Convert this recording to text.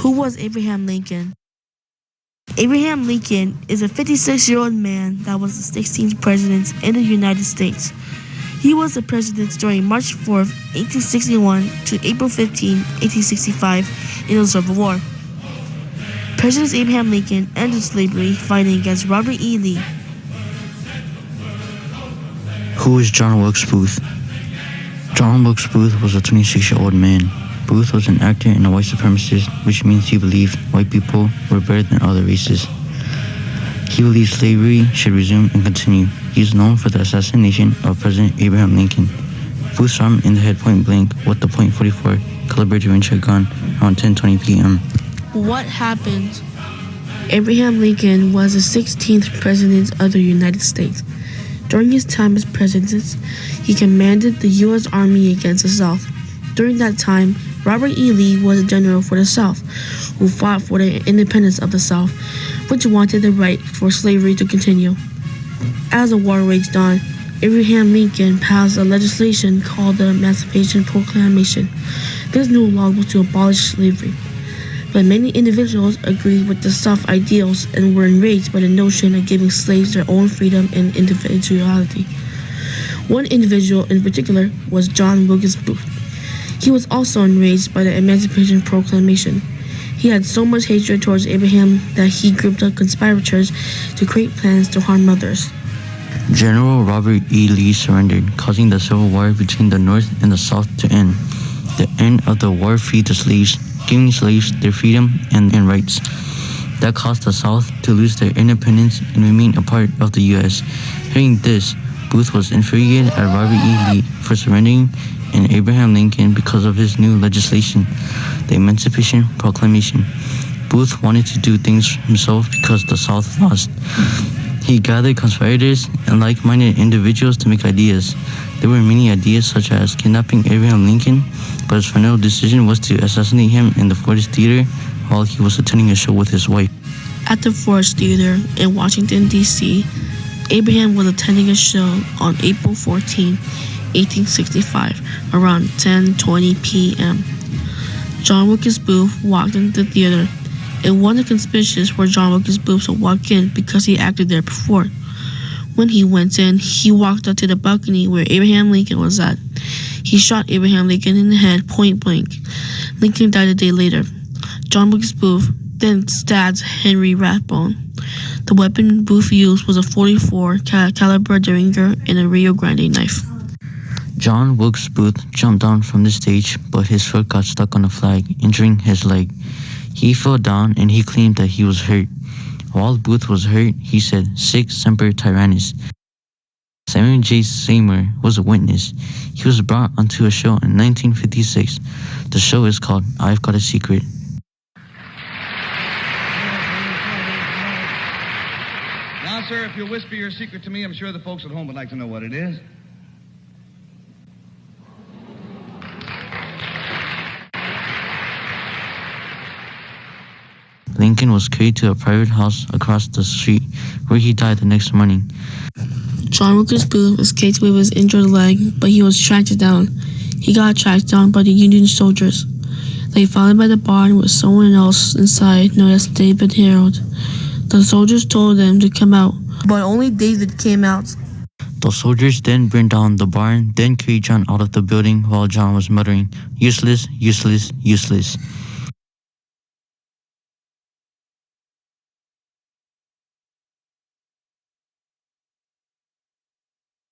Who was Abraham Lincoln? Abraham Lincoln is a 56-year-old man that was the 16th president in the United States. He was the president during March 4, 1861 to April 15, 1865 in the Civil War. President Abraham Lincoln ended slavery fighting against Robert E. Lee. Who is John Wilkes Booth? John Wilkes Booth was a 26-year-old man. Booth was an actor and a white supremacist, which means he believed white people were better than other races. He believed slavery should resume and continue. He is known for the assassination of President Abraham Lincoln. Booth shot him in the head point blank with the .44 caliber Derringer gun around 10:20 p.m. What happened? Abraham Lincoln was the 16th president of the United States. During his time as president, he commanded the U.S. Army against the South. During that time, Robert E. Lee was a general for the South, who fought for the independence of the South, which wanted the right for slavery to continue. As the war raged on, Abraham Lincoln passed a legislation called the Emancipation Proclamation. This new law was to abolish slavery. But many individuals agreed with the South ideals and were enraged by the notion of giving slaves their own freedom and individuality. One individual in particular was John Wilkes Booth. He was also enraged by the Emancipation Proclamation. He had so much hatred towards Abraham that he grouped up conspirators to create plans to harm others. General Robert E. Lee surrendered, causing the Civil War between the North and the South to end. The end of the war freed the slaves, giving slaves their freedom and rights. That caused the South to lose their independence and remain a part of the U.S. Hearing this, Booth was infuriated at Robert E. Lee for surrendering and Abraham Lincoln because of his new legislation, the Emancipation Proclamation. Booth wanted to do things himself because the South lost. He gathered conspirators and like-minded individuals to make ideas. There were many ideas such as kidnapping Abraham Lincoln, but his final decision was to assassinate him in the Ford's Theater while he was attending a show with his wife. At the Ford's Theater in Washington, D.C., Abraham was attending a show on April 14, 1865, around 10:20 p.m. John Wilkes Booth walked into the theater. It wasn't conspicuous for John Wilkes Booth to walk in because he acted there before. When he went in, he walked up to the balcony where Abraham Lincoln was at. He shot Abraham Lincoln in the head point blank. Lincoln died a day later. John Wilkes Booth then stabbed Henry Rathbone. The weapon Booth used was a .44 caliber Derringer and a Rio Grande knife. John Wilkes Booth jumped down from the stage, but his foot got stuck on the flag, injuring his leg. He fell down and he claimed that he was hurt. While Booth was hurt, he said, "Sic semper tyrannis." Samuel J. Seymour was a witness. He was brought onto a show in 1956. The show is called I've Got a Secret. Now, sir, if you'll whisper your secret to me, I'm sure the folks at home would like to know what it is. Lincoln was carried to a private house across the street, where he died the next morning. John Wilkes Booth escaped with his injured leg, but he was tracked down. He got tracked down by the Union soldiers. They found him by the barn with someone else inside, known as David Harold. The soldiers told them to come out, but only David came out. The soldiers then burned down the barn, then carried John out of the building while John was muttering, "Useless, useless, useless."